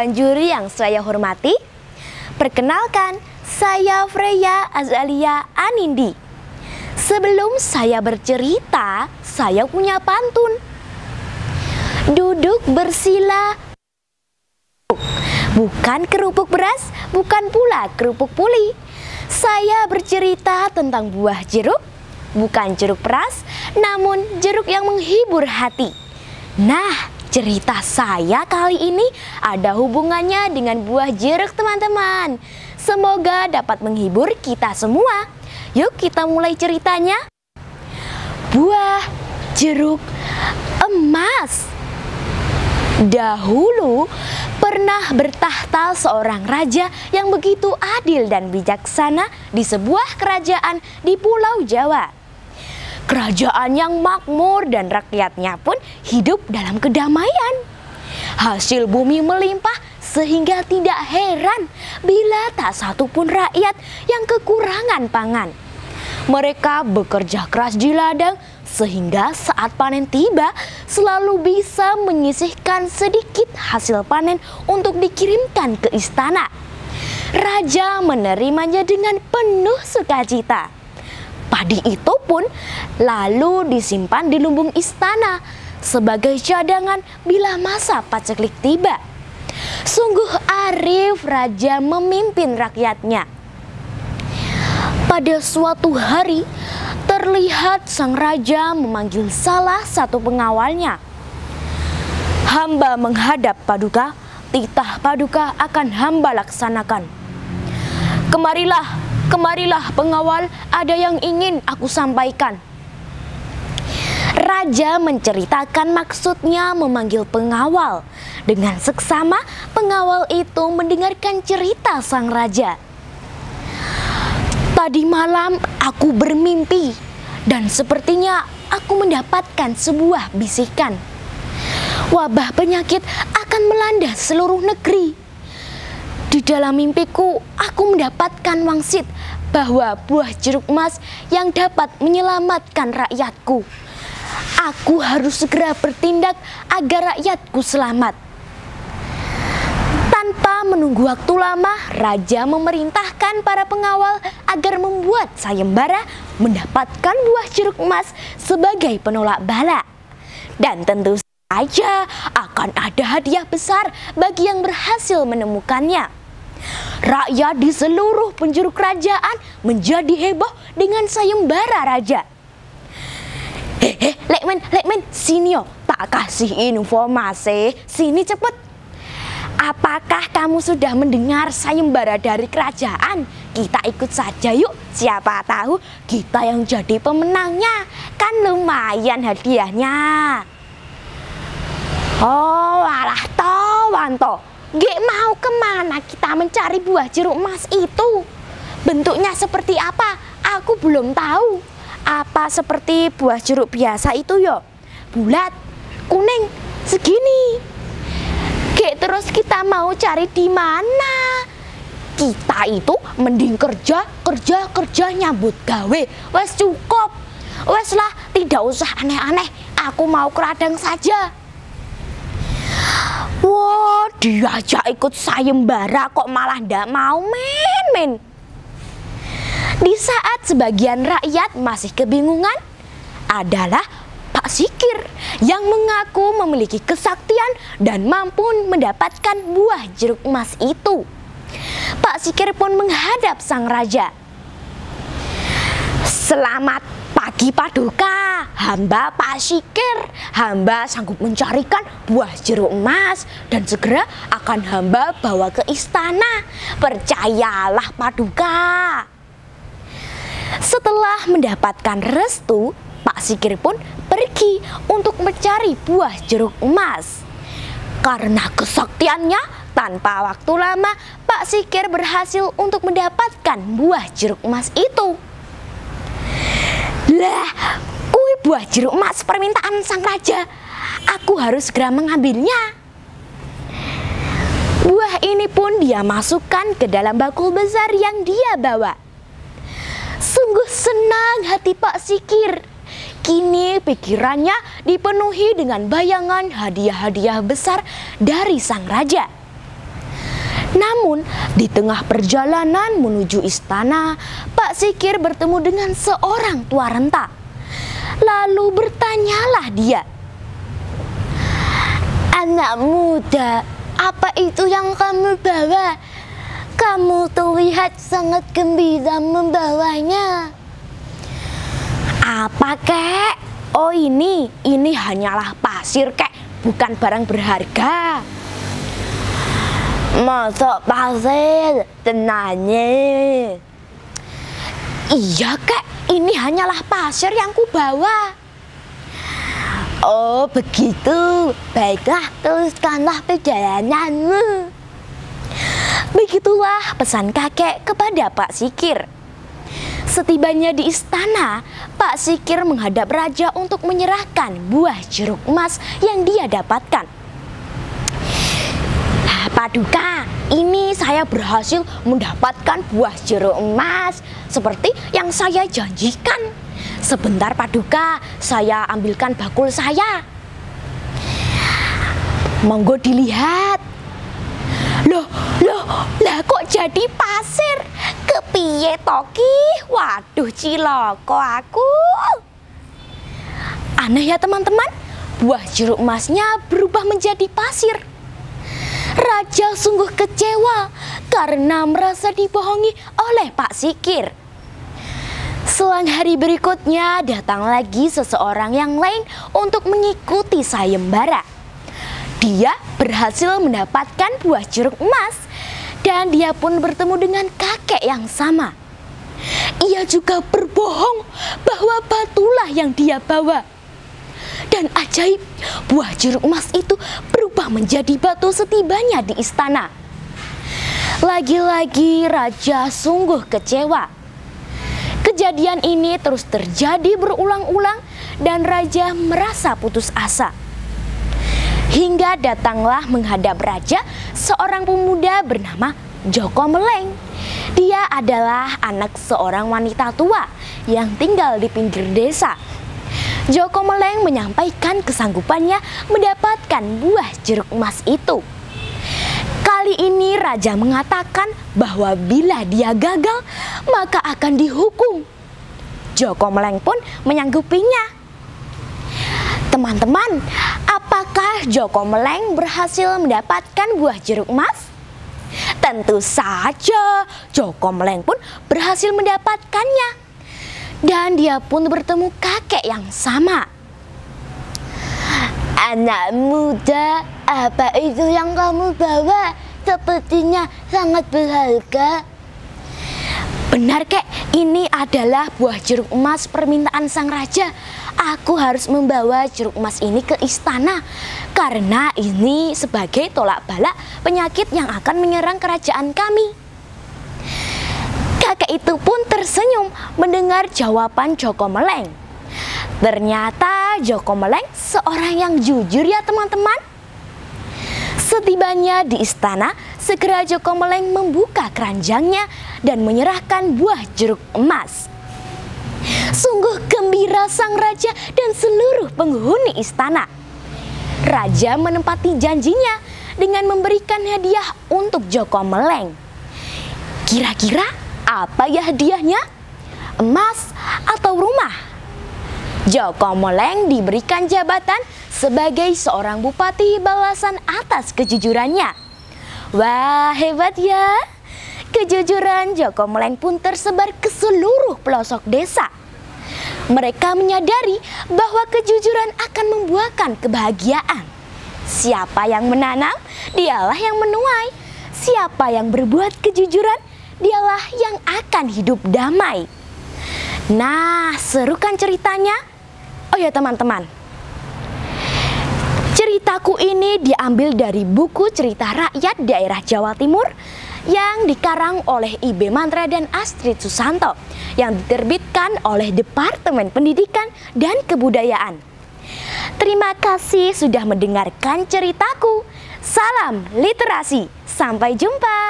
dan juri yang saya hormati, perkenalkan, saya Freya Azalia Anindi. Sebelum saya bercerita, saya punya pantun. Duduk bersila, bukan kerupuk beras, bukan pula kerupuk puli. Saya bercerita tentang buah jeruk, bukan jeruk peras, namun jeruk yang menghibur hati. Nah, cerita saya kali ini ada hubungannya dengan buah jeruk, teman-teman. Semoga dapat menghibur kita semua. Yuk kita mulai ceritanya. Buah jeruk emas. Dahulu pernah bertahta seorang raja yang begitu adil dan bijaksana di sebuah kerajaan di Pulau Jawa. Kerajaan yang makmur dan rakyatnya pun hidup dalam kedamaian. Hasil bumi melimpah sehingga tidak heran bila tak satu pun rakyat yang kekurangan pangan. Mereka bekerja keras di ladang sehingga saat panen tiba selalu bisa menyisihkan sedikit hasil panen untuk dikirimkan ke istana. Raja menerimanya dengan penuh sukacita. Padi itu pun lalu disimpan di lumbung istana sebagai cadangan bila masa paceklik tiba. Sungguh arif raja memimpin rakyatnya. Pada suatu hari, terlihat sang raja memanggil salah satu pengawalnya. Hamba menghadap Paduka, titah Paduka akan hamba laksanakan. Kemarilah pengawal, ada yang ingin aku sampaikan. Raja menceritakan maksudnya memanggil pengawal. Dengan seksama, pengawal itu mendengarkan cerita sang raja. Tadi malam aku bermimpi dan sepertinya aku mendapatkan sebuah bisikan. Wabah penyakit akan melanda seluruh negeri. Di dalam mimpiku aku mendapatkan wangsit bahwa buah jeruk emas yang dapat menyelamatkan rakyatku. Aku harus segera bertindak agar rakyatku selamat. Tanpa menunggu waktu lama, raja memerintahkan para pengawal agar membuat sayembara mendapatkan buah jeruk emas sebagai penolak bala. Dan tentu saja akan ada hadiah besar bagi yang berhasil menemukannya. Rakyat di seluruh penjuru kerajaan menjadi heboh dengan sayembara raja. Lekmen, sini yo, tak kasih informasi, sini cepet. Apakah kamu sudah mendengar sayembara dari kerajaan? Kita ikut saja yuk, siapa tahu kita yang jadi pemenangnya. Kan lumayan hadiahnya. Oh alah Wanto, gak mau kemana kita mencari buah jeruk emas itu? Bentuknya seperti apa? Aku belum tahu. Apa seperti buah jeruk biasa itu yo? Bulat, kuning, segini. Terus kita mau cari di mana? Kita itu mending kerja nyambut gawe. Wes cukup. Wes lah, tidak usah aneh-aneh. Aku mau ke ladang saja. Wah, diajak ikut sayembara kok malah ndak mau, men. Di saat sebagian rakyat masih kebingungan, adalah Pak Sikir yang mengaku memiliki kesaktian dan mampu mendapatkan buah jeruk emas itu. Pak Sikir pun menghadap sang raja. Selamat pagi Paduka, hamba Pak Sikir. Hamba sanggup mencarikan buah jeruk emas dan segera akan hamba bawa ke istana. Percayalah Paduka. Setelah mendapatkan restu, Pak Sikir pun pergi untuk mencari buah jeruk emas. Karena kesaktiannya, tanpa waktu lama Pak Sikir berhasil untuk mendapatkan buah jeruk emas itu. Lah, kui buah jeruk emas permintaan sang raja. Aku harus segera mengambilnya. Buah ini pun dia masukkan ke dalam bakul besar yang dia bawa. Sungguh senang hati Pak Sikir. Kini pikirannya dipenuhi dengan bayangan hadiah-hadiah besar dari sang raja. Namun, di tengah perjalanan menuju istana, Pak Sikir bertemu dengan seorang tua renta. Lalu bertanyalah dia, "Anak muda, apa itu yang kamu bawa? Kamu terlihat sangat gembira membawanya." "Apa, kek? Oh, ini hanyalah pasir, kek, bukan barang berharga." "Masa pasir? Tenangnya." "Iya, kek, ini hanyalah pasir yang kubawa." "Oh, begitu. Baiklah, teruskanlah perjalananmu." Begitulah pesan kakek kepada Pak Sikir. Setibanya di istana, Pak Sikir menghadap raja untuk menyerahkan buah jeruk emas yang dia dapatkan. "Paduka, ini saya berhasil mendapatkan buah jeruk emas seperti yang saya janjikan. Sebentar, Paduka, saya ambilkan bakul saya." "Monggo dilihat." Lah kok jadi pasir? Kepiye toki? Waduh, ciloko aku. Aneh ya teman-teman, buah jeruk emasnya berubah menjadi pasir. Raja sungguh kecewa karena merasa dibohongi oleh Pak Sikir. Selang hari berikutnya datang lagi seseorang yang lain untuk mengikuti sayembara. Dia berhasil mendapatkan buah jeruk emas dan dia pun bertemu dengan kakek yang sama. Ia juga berbohong bahwa batulah yang dia bawa. Dan ajaib, buah jeruk emas itu berubah menjadi batu setibanya di istana. Lagi-lagi raja sungguh kecewa. Kejadian ini terus terjadi berulang-ulang dan raja merasa putus asa. Hingga datanglah menghadap raja seorang pemuda bernama Joko Meleng. Dia adalah anak seorang wanita tua yang tinggal di pinggir desa. Joko Meleng menyampaikan kesanggupannya mendapatkan buah jeruk emas itu. Kali ini raja mengatakan bahwa bila dia gagal, maka akan dihukum. Joko Meleng pun menyanggupinya. Teman-teman, apakah Joko Meleng berhasil mendapatkan buah jeruk emas? Tentu saja, Joko Meleng pun berhasil mendapatkannya. Dan dia pun bertemu kakek yang sama. "Anak muda, apa itu yang kamu bawa? Sepertinya sangat berharga." "Benar, kek, ini adalah buah jeruk emas permintaan sang raja. Aku harus membawa jeruk emas ini ke istana karena ini sebagai tolak bala penyakit yang akan menyerang kerajaan kami." Kakek itu pun tersenyum mendengar jawaban Joko Meleng. Ternyata Joko Meleng seorang yang jujur ya teman-teman. Setibanya di istana, segera Joko Meleng membuka keranjangnya dan menyerahkan buah jeruk emas. Sungguh gembira sang raja dan seluruh penghuni istana. Raja menepati janjinya dengan memberikan hadiah untuk Joko Meleng. Kira-kira apa ya hadiahnya? Emas atau rumah? Joko Meleng diberikan jabatan sebagai seorang bupati balasan atas kejujurannya. Wah, hebat ya! Kejujuran Joko Meleng pun tersebar ke seluruh pelosok desa. Mereka menyadari bahwa kejujuran akan membuahkan kebahagiaan. Siapa yang menanam, dialah yang menuai. Siapa yang berbuat kejujuran, dialah yang akan hidup damai. Nah, seru kan ceritanya? Oh ya teman-teman, ceritaku ini diambil dari buku cerita rakyat daerah Jawa Timur yang dikarang oleh I.B. Mantra dan Astrid Susanto yang diterbitkan oleh Departemen Pendidikan dan Kebudayaan. Terima kasih sudah mendengarkan ceritaku. Salam literasi, sampai jumpa.